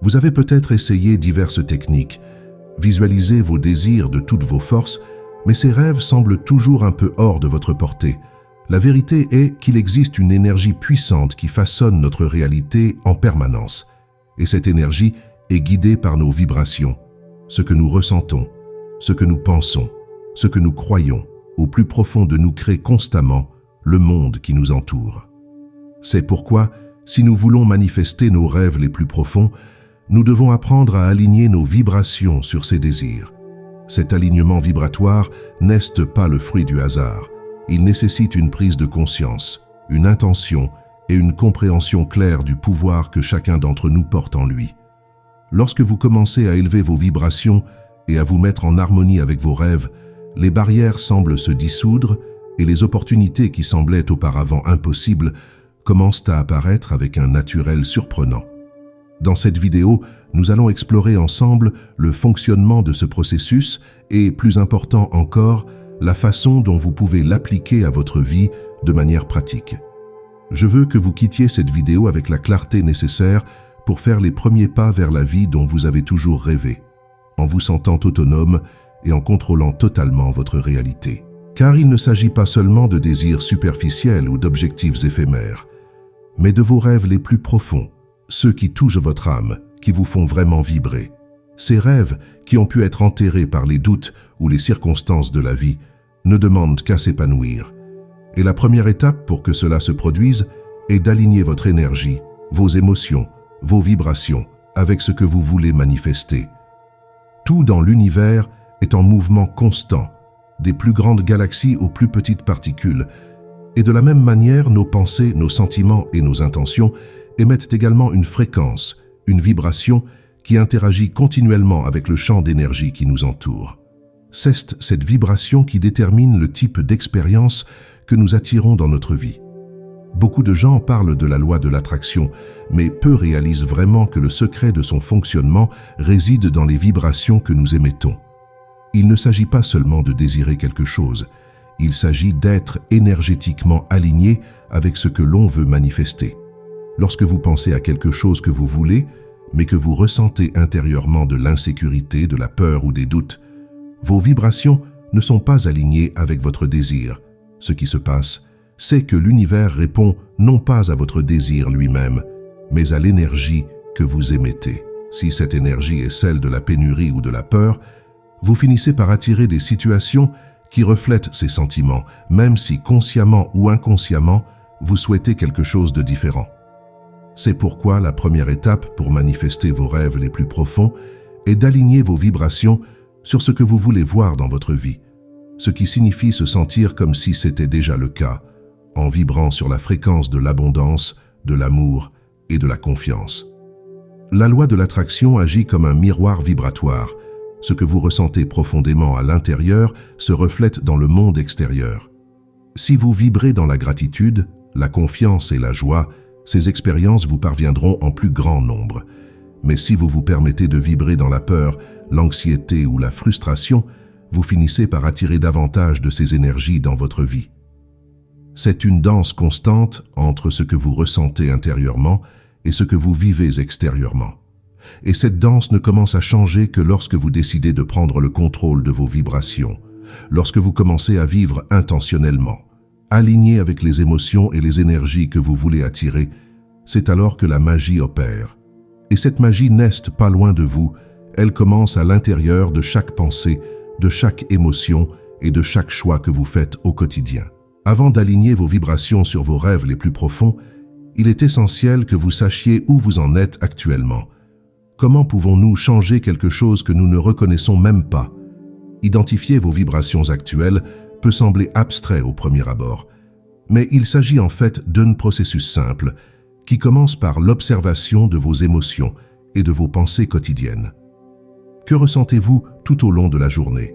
Vous avez peut-être essayé diverses techniques, visualisé vos désirs de toutes vos forces, mais ces rêves semblent toujours un peu hors de votre portée. La vérité est qu'il existe une énergie puissante qui façonne notre réalité en permanence. Et cette énergie est guidée par nos vibrations, ce que nous ressentons, ce que nous pensons, ce que nous croyons, au plus profond de nous crée constamment le monde qui nous entoure. C'est pourquoi, si nous voulons manifester nos rêves les plus profonds, nous devons apprendre à aligner nos vibrations sur ces désirs. Cet alignement vibratoire n'est pas le fruit du hasard. Il nécessite une prise de conscience, une intention et une compréhension claire du pouvoir que chacun d'entre nous porte en lui. Lorsque vous commencez à élever vos vibrations et à vous mettre en harmonie avec vos rêves, les barrières semblent se dissoudre et les opportunités qui semblaient auparavant impossibles commencent à apparaître avec un naturel surprenant. Dans cette vidéo, nous allons explorer ensemble le fonctionnement de ce processus et, plus important encore, la façon dont vous pouvez l'appliquer à votre vie de manière pratique. Je veux que vous quittiez cette vidéo avec la clarté nécessaire pour faire les premiers pas vers la vie dont vous avez toujours rêvé, en vous sentant autonome et en contrôlant totalement votre réalité. Car il ne s'agit pas seulement de désirs superficiels ou d'objectifs éphémères, mais de vos rêves les plus profonds, ceux qui touchent votre âme, qui vous font vraiment vibrer. Ces rêves, qui ont pu être enterrés par les doutes ou les circonstances de la vie, ne demandent qu'à s'épanouir. Et la première étape pour que cela se produise est d'aligner votre énergie, vos émotions, vos vibrations avec ce que vous voulez manifester. Tout dans l'univers est en mouvement constant, des plus grandes galaxies aux plus petites particules. Et de la même manière, nos pensées, nos sentiments et nos intentions émettent également une fréquence, une vibration qui interagit continuellement avec le champ d'énergie qui nous entoure. C'est cette vibration qui détermine le type d'expérience que nous attirons dans notre vie. Beaucoup de gens parlent de la loi de l'attraction, mais peu réalisent vraiment que le secret de son fonctionnement réside dans les vibrations que nous émettons. Il ne s'agit pas seulement de désirer quelque chose, il s'agit d'être énergétiquement aligné avec ce que l'on veut manifester. Lorsque vous pensez à quelque chose que vous voulez, mais que vous ressentez intérieurement de l'insécurité, de la peur ou des doutes, vos vibrations ne sont pas alignées avec votre désir. Ce qui se passe, c'est que l'univers répond non pas à votre désir lui-même, mais à l'énergie que vous émettez. Si cette énergie est celle de la pénurie ou de la peur, vous finissez par attirer des situations qui reflètent ces sentiments, même si consciemment ou inconsciemment, vous souhaitez quelque chose de différent. C'est pourquoi la première étape pour manifester vos rêves les plus profonds est d'aligner vos vibrations sur ce que vous voulez voir dans votre vie, ce qui signifie se sentir comme si c'était déjà le cas, en vibrant sur la fréquence de l'abondance, de l'amour et de la confiance. La loi de l'attraction agit comme un miroir vibratoire. Ce que vous ressentez profondément à l'intérieur se reflète dans le monde extérieur. Si vous vibrez dans la gratitude, la confiance et la joie, ces expériences vous parviendront en plus grand nombre. Mais si vous vous permettez de vibrer dans la peur, l'anxiété ou la frustration, vous finissez par attirer davantage de ces énergies dans votre vie. C'est une danse constante entre ce que vous ressentez intérieurement et ce que vous vivez extérieurement. Et cette danse ne commence à changer que lorsque vous décidez de prendre le contrôle de vos vibrations, lorsque vous commencez à vivre intentionnellement, aligné avec les émotions et les énergies que vous voulez attirer. C'est alors que la magie opère. Et cette magie n'est pas loin de vous, elle commence à l'intérieur de chaque pensée, de chaque émotion et de chaque choix que vous faites au quotidien. Avant d'aligner vos vibrations sur vos rêves les plus profonds, il est essentiel que vous sachiez où vous en êtes actuellement. Comment pouvons-nous changer quelque chose que nous ne reconnaissons même pas? Identifier vos vibrations actuelles peut sembler abstrait au premier abord, mais il s'agit en fait d'un processus simple qui commence par l'observation de vos émotions et de vos pensées quotidiennes. Que ressentez-vous tout au long de la journée?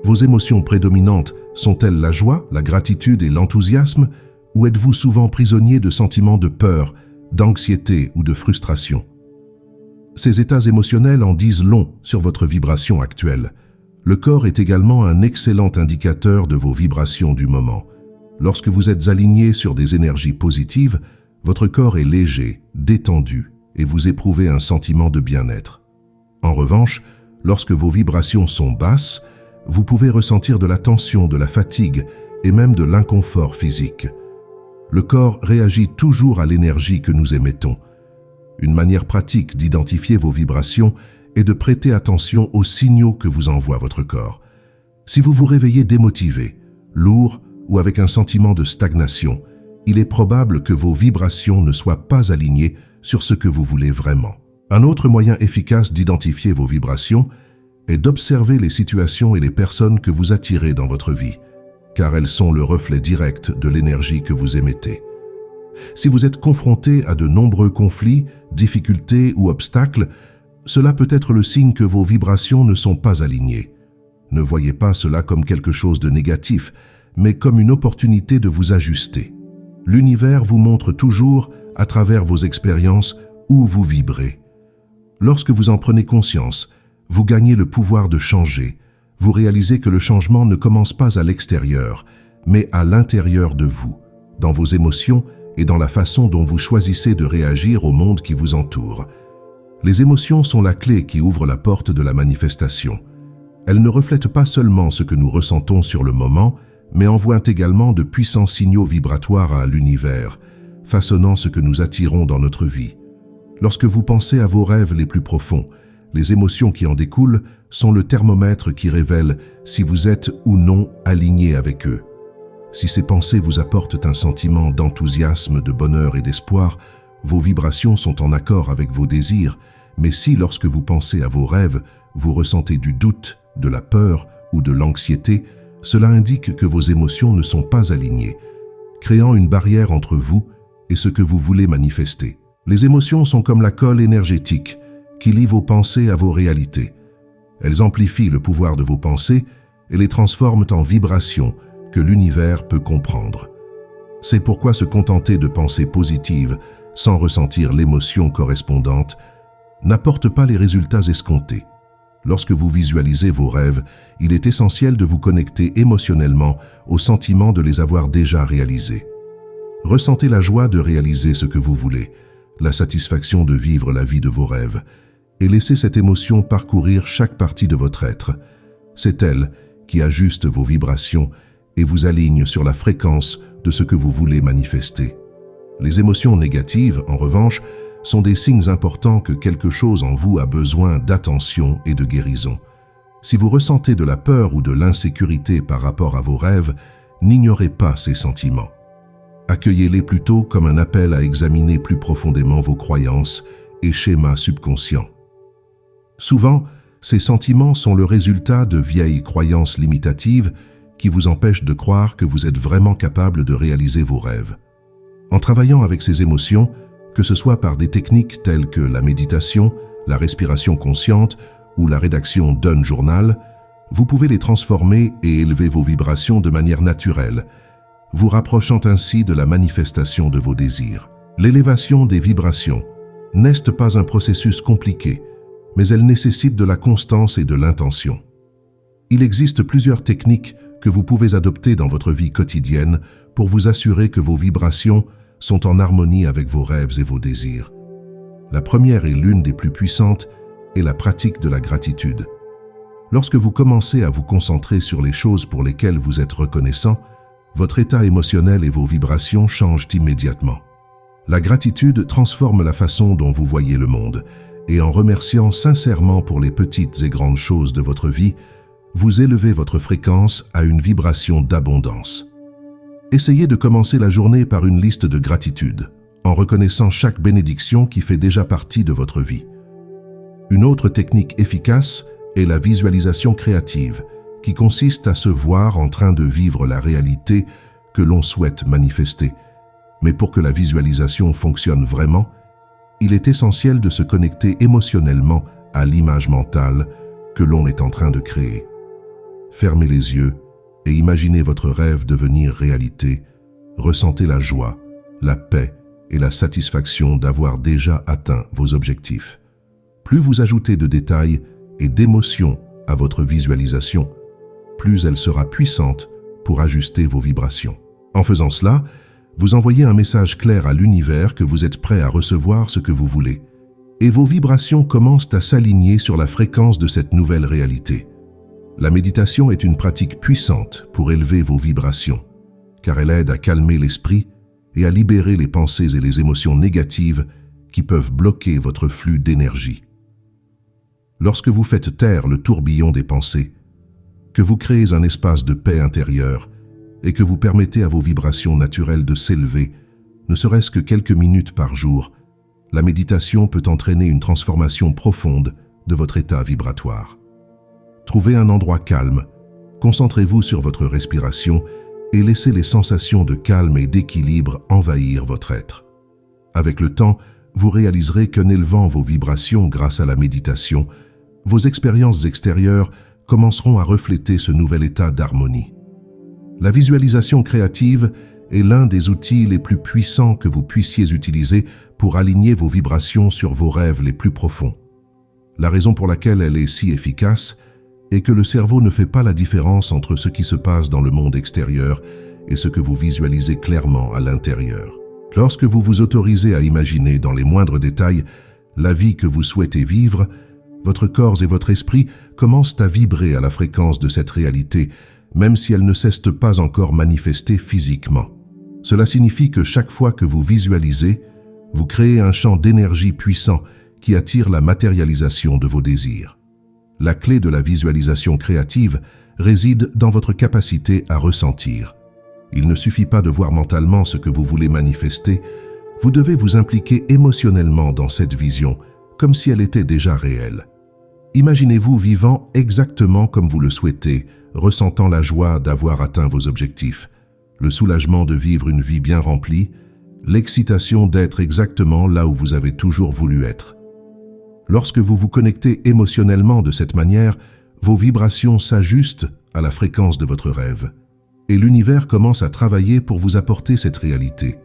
Vos émotions prédominantes sont-elles la joie, la gratitude et l'enthousiasme, ou êtes-vous souvent prisonnier de sentiments de peur, d'anxiété ou de frustration? Ces états émotionnels en disent long sur votre vibration actuelle. Le corps est également un excellent indicateur de vos vibrations du moment. Lorsque vous êtes aligné sur des énergies positives, votre corps est léger, détendu et vous éprouvez un sentiment de bien-être. En revanche, lorsque vos vibrations sont basses, vous pouvez ressentir de la tension, de la fatigue et même de l'inconfort physique. Le corps réagit toujours à l'énergie que nous émettons. Une manière pratique d'identifier vos vibrations est de prêter attention aux signaux que vous envoie votre corps. Si vous vous réveillez démotivé, lourd ou avec un sentiment de stagnation, il est probable que vos vibrations ne soient pas alignées sur ce que vous voulez vraiment. Un autre moyen efficace d'identifier vos vibrations est d'observer les situations et les personnes que vous attirez dans votre vie, car elles sont le reflet direct de l'énergie que vous émettez. Si vous êtes confronté à de nombreux conflits, difficultés ou obstacles, cela peut être le signe que vos vibrations ne sont pas alignées. Ne voyez pas cela comme quelque chose de négatif, mais comme une opportunité de vous ajuster. L'univers vous montre toujours, à travers vos expériences, où vous vibrez. Lorsque vous en prenez conscience, vous gagnez le pouvoir de changer. Vous réalisez que le changement ne commence pas à l'extérieur, mais à l'intérieur de vous, dans vos émotions et dans la façon dont vous choisissez de réagir au monde qui vous entoure. Les émotions sont la clé qui ouvre la porte de la manifestation. Elles ne reflètent pas seulement ce que nous ressentons sur le moment, mais envoient également de puissants signaux vibratoires à l'univers, façonnant ce que nous attirons dans notre vie. Lorsque vous pensez à vos rêves les plus profonds, les émotions qui en découlent sont le thermomètre qui révèle si vous êtes ou non aligné avec eux. Si ces pensées vous apportent un sentiment d'enthousiasme, de bonheur et d'espoir, vos vibrations sont en accord avec vos désirs, mais si lorsque vous pensez à vos rêves, vous ressentez du doute, de la peur ou de l'anxiété, cela indique que vos émotions ne sont pas alignées, créant une barrière entre vous et ce que vous voulez manifester. Les émotions sont comme la colle énergétique qui lie vos pensées à vos réalités. Elles amplifient le pouvoir de vos pensées et les transforment en vibrations que l'univers peut comprendre. C'est pourquoi se contenter de pensées positives sans ressentir l'émotion correspondante n'apporte pas les résultats escomptés. Lorsque vous visualisez vos rêves, il est essentiel de vous connecter émotionnellement au sentiment de les avoir déjà réalisés. Ressentez la joie de réaliser ce que vous voulez, la satisfaction de vivre la vie de vos rêves, et laissez cette émotion parcourir chaque partie de votre être. C'est elle qui ajuste vos vibrations et vous aligne sur la fréquence de ce que vous voulez manifester. Les émotions négatives, en revanche, sont des signes importants que quelque chose en vous a besoin d'attention et de guérison. Si vous ressentez de la peur ou de l'insécurité par rapport à vos rêves, n'ignorez pas ces sentiments. Accueillez-les plutôt comme un appel à examiner plus profondément vos croyances et schémas subconscients. Souvent, ces sentiments sont le résultat de vieilles croyances limitatives qui vous empêchent de croire que vous êtes vraiment capable de réaliser vos rêves. En travaillant avec ces émotions, que ce soit par des techniques telles que la méditation, la respiration consciente ou la rédaction d'un journal, vous pouvez les transformer et élever vos vibrations de manière naturelle, vous rapprochant ainsi de la manifestation de vos désirs. L'élévation des vibrations n'est pas un processus compliqué, mais elle nécessite de la constance et de l'intention. Il existe plusieurs techniques que vous pouvez adopter dans votre vie quotidienne pour vous assurer que vos vibrations sont en harmonie avec vos rêves et vos désirs. La première et l'une des plus puissantes est la pratique de la gratitude. Lorsque vous commencez à vous concentrer sur les choses pour lesquelles vous êtes reconnaissant, votre état émotionnel et vos vibrations changent immédiatement. La gratitude transforme la façon dont vous voyez le monde, et en remerciant sincèrement pour les petites et grandes choses de votre vie, vous élevez votre fréquence à une vibration d'abondance. Essayez de commencer la journée par une liste de gratitude, en reconnaissant chaque bénédiction qui fait déjà partie de votre vie. Une autre technique efficace est la visualisation créative, qui consiste à se voir en train de vivre la réalité que l'on souhaite manifester. Mais pour que la visualisation fonctionne vraiment, il est essentiel de se connecter émotionnellement à l'image mentale que l'on est en train de créer. Fermez les yeux et imaginez votre rêve devenir réalité. Ressentez la joie, la paix et la satisfaction d'avoir déjà atteint vos objectifs. Plus vous ajoutez de détails et d'émotions à votre visualisation, plus elle sera puissante pour ajuster vos vibrations. En faisant cela, vous envoyez un message clair à l'univers que vous êtes prêt à recevoir ce que vous voulez, et vos vibrations commencent à s'aligner sur la fréquence de cette nouvelle réalité. La méditation est une pratique puissante pour élever vos vibrations, car elle aide à calmer l'esprit et à libérer les pensées et les émotions négatives qui peuvent bloquer votre flux d'énergie. Lorsque vous faites taire le tourbillon des pensées, que vous créez un espace de paix intérieure et que vous permettez à vos vibrations naturelles de s'élever, ne serait-ce que quelques minutes par jour, la méditation peut entraîner une transformation profonde de votre état vibratoire. Trouvez un endroit calme, concentrez-vous sur votre respiration et laissez les sensations de calme et d'équilibre envahir votre être. Avec le temps, vous réaliserez qu'en élevant vos vibrations grâce à la méditation, vos expériences extérieures commenceront à refléter ce nouvel état d'harmonie. La visualisation créative est l'un des outils les plus puissants que vous puissiez utiliser pour aligner vos vibrations sur vos rêves les plus profonds. La raison pour laquelle elle est si efficace est que le cerveau ne fait pas la différence entre ce qui se passe dans le monde extérieur et ce que vous visualisez clairement à l'intérieur. Lorsque vous vous autorisez à imaginer dans les moindres détails la vie que vous souhaitez vivre, votre corps et votre esprit commencent à vibrer à la fréquence de cette réalité, même si elle ne s'est pas encore manifestée physiquement. Cela signifie que chaque fois que vous visualisez, vous créez un champ d'énergie puissant qui attire la matérialisation de vos désirs. La clé de la visualisation créative réside dans votre capacité à ressentir. Il ne suffit pas de voir mentalement ce que vous voulez manifester, vous devez vous impliquer émotionnellement dans cette vision, comme si elle était déjà réelle. Imaginez-vous vivant exactement comme vous le souhaitez, ressentant la joie d'avoir atteint vos objectifs, le soulagement de vivre une vie bien remplie, l'excitation d'être exactement là où vous avez toujours voulu être. Lorsque vous vous connectez émotionnellement de cette manière, vos vibrations s'ajustent à la fréquence de votre rêve, et l'univers commence à travailler pour vous apporter cette réalité.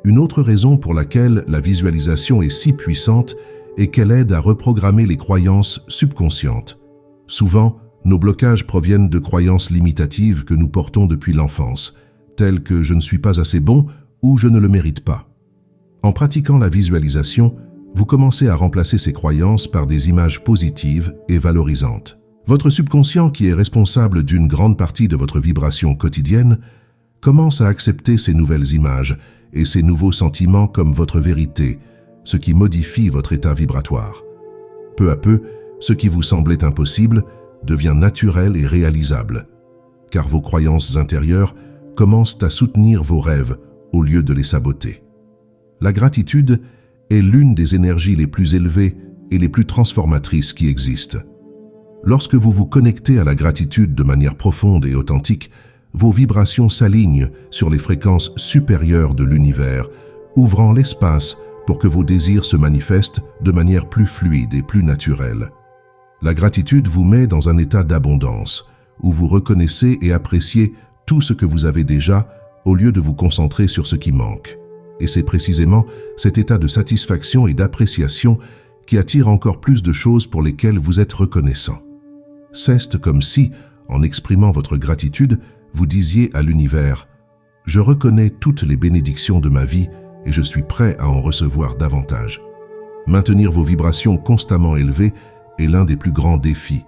Une autre raison pour laquelle la visualisation est si puissante est qu'elle aide à reprogrammer les croyances subconscientes. Souvent, nos blocages proviennent de croyances limitatives que nous portons depuis l'enfance, telles que « je ne suis pas assez bon » ou « je ne le mérite pas ». En pratiquant la visualisation, vous commencez à remplacer ces croyances par des images positives et valorisantes. Votre subconscient, qui est responsable d'une grande partie de votre vibration quotidienne, commence à accepter ces nouvelles images et ces nouveaux sentiments comme votre vérité, ce qui modifie votre état vibratoire. Peu à peu, ce qui vous semblait impossible devient naturel et réalisable, car vos croyances intérieures commencent à soutenir vos rêves au lieu de les saboter. La gratitude est l'une des énergies les plus élevées et les plus transformatrices qui existent. Lorsque vous vous connectez à la gratitude de manière profonde et authentique, vos vibrations s'alignent sur les fréquences supérieures de l'univers, ouvrant l'espace pour que vos désirs se manifestent de manière plus fluide et plus naturelle. La gratitude vous met dans un état d'abondance, où vous reconnaissez et appréciez tout ce que vous avez déjà, au lieu de vous concentrer sur ce qui manque. Et c'est précisément cet état de satisfaction et d'appréciation qui attire encore plus de choses pour lesquelles vous êtes reconnaissant. C'est comme si, en exprimant votre gratitude, vous disiez à l'univers « Je reconnais toutes les bénédictions de ma vie et je suis prêt à en recevoir davantage. » Maintenir vos vibrations constamment élevées est l'un des plus grands défis,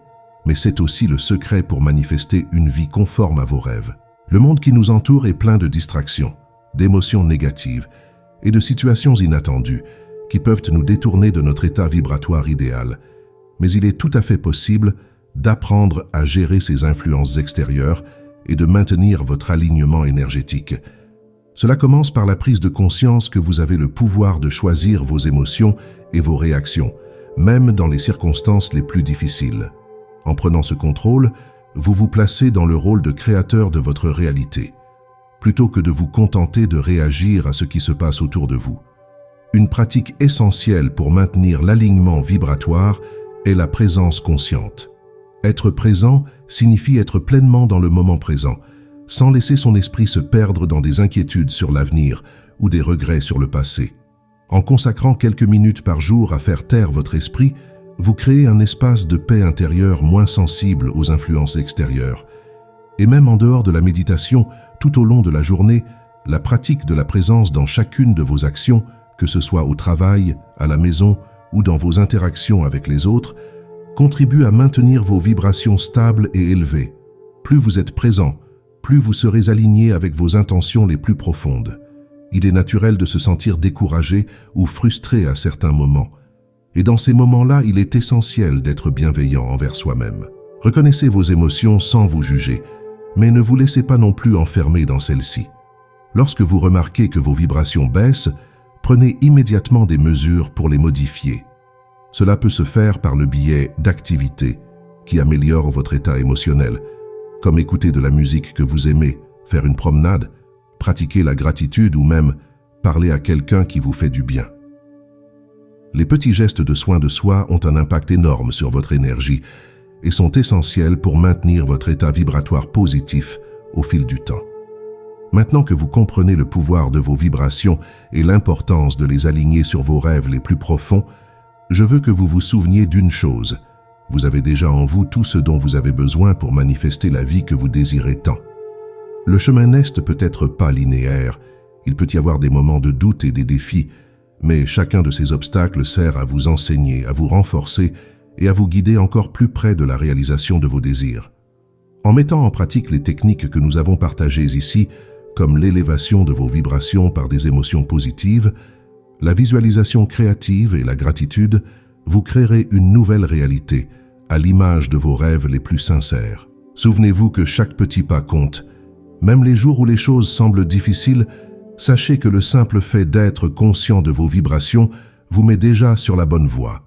mais c'est aussi le secret pour manifester une vie conforme à vos rêves. Le monde qui nous entoure est plein de distractions, d'émotions négatives et de situations inattendues qui peuvent nous détourner de notre état vibratoire idéal. Mais il est tout à fait possible d'apprendre à gérer ces influences extérieures et de maintenir votre alignement énergétique. Cela commence par la prise de conscience que vous avez le pouvoir de choisir vos émotions et vos réactions, même dans les circonstances les plus difficiles. En prenant ce contrôle, vous vous placez dans le rôle de créateur de votre réalité, plutôt que de vous contenter de réagir à ce qui se passe autour de vous. Une pratique essentielle pour maintenir l'alignement vibratoire est la présence consciente. Être présent signifie être pleinement dans le moment présent, sans laisser son esprit se perdre dans des inquiétudes sur l'avenir ou des regrets sur le passé. En consacrant quelques minutes par jour à faire taire votre esprit, vous créez un espace de paix intérieure moins sensible aux influences extérieures. Et même en dehors de la méditation, tout au long de la journée, la pratique de la présence dans chacune de vos actions, que ce soit au travail, à la maison ou dans vos interactions avec les autres contribuent à maintenir vos vibrations stables et élevées. Plus vous êtes présent, plus vous serez aligné avec vos intentions les plus profondes. Il est naturel de se sentir découragé ou frustré à certains moments. Et dans ces moments-là, il est essentiel d'être bienveillant envers soi-même. Reconnaissez vos émotions sans vous juger, mais ne vous laissez pas non plus enfermer dans celles-ci. Lorsque vous remarquez que vos vibrations baissent, prenez immédiatement des mesures pour les modifier. Cela peut se faire par le biais d'activités qui améliorent votre état émotionnel, comme écouter de la musique que vous aimez, faire une promenade, pratiquer la gratitude ou même parler à quelqu'un qui vous fait du bien. Les petits gestes de soin de soi ont un impact énorme sur votre énergie et sont essentiels pour maintenir votre état vibratoire positif au fil du temps. Maintenant que vous comprenez le pouvoir de vos vibrations et l'importance de les aligner sur vos rêves les plus profonds, je veux que vous vous souveniez d'une chose. Vous avez déjà en vous tout ce dont vous avez besoin pour manifester la vie que vous désirez tant. Le chemin n'est peut-être pas linéaire, il peut y avoir des moments de doute et des défis, mais chacun de ces obstacles sert à vous enseigner, à vous renforcer et à vous guider encore plus près de la réalisation de vos désirs. En mettant en pratique les techniques que nous avons partagées ici, comme l'élévation de vos vibrations par des émotions positives, la visualisation créative et la gratitude, vous créerez une nouvelle réalité, à l'image de vos rêves les plus sincères. Souvenez-vous que chaque petit pas compte. Même les jours où les choses semblent difficiles, sachez que le simple fait d'être conscient de vos vibrations vous met déjà sur la bonne voie.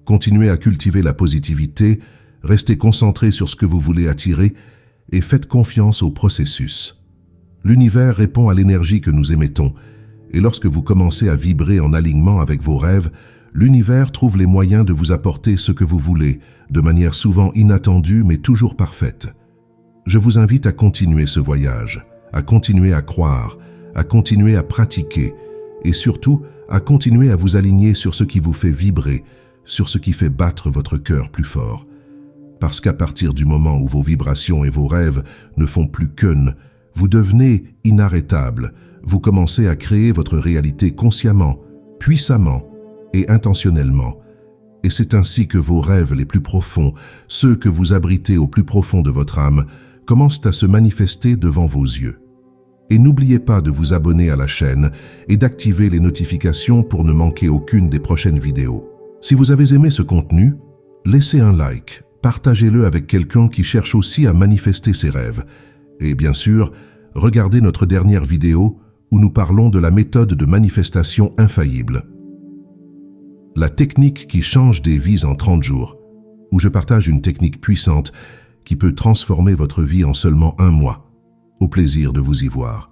Continuez à cultiver la positivité, restez concentré sur ce que vous voulez attirer et faites confiance au processus. L'univers répond à l'énergie que nous émettons, et lorsque vous commencez à vibrer en alignement avec vos rêves, l'univers trouve les moyens de vous apporter ce que vous voulez, de manière souvent inattendue mais toujours parfaite. Je vous invite à continuer ce voyage, à continuer à croire, à continuer à pratiquer, et surtout à continuer à vous aligner sur ce qui vous fait vibrer, sur ce qui fait battre votre cœur plus fort. Parce qu'à partir du moment où vos vibrations et vos rêves ne font plus qu'un, vous devenez inarrêtable, vous commencez à créer votre réalité consciemment, puissamment et intentionnellement. Et c'est ainsi que vos rêves les plus profonds, ceux que vous abritez au plus profond de votre âme, commencent à se manifester devant vos yeux. Et n'oubliez pas de vous abonner à la chaîne et d'activer les notifications pour ne manquer aucune des prochaines vidéos. Si vous avez aimé ce contenu, laissez un like, partagez-le avec quelqu'un qui cherche aussi à manifester ses rêves. Et bien sûr, regardez notre dernière vidéo où nous parlons de la méthode de manifestation infaillible. La technique qui change des vies en 30 jours, où je partage une technique puissante qui peut transformer votre vie en seulement 1 mois. Au plaisir de vous y voir.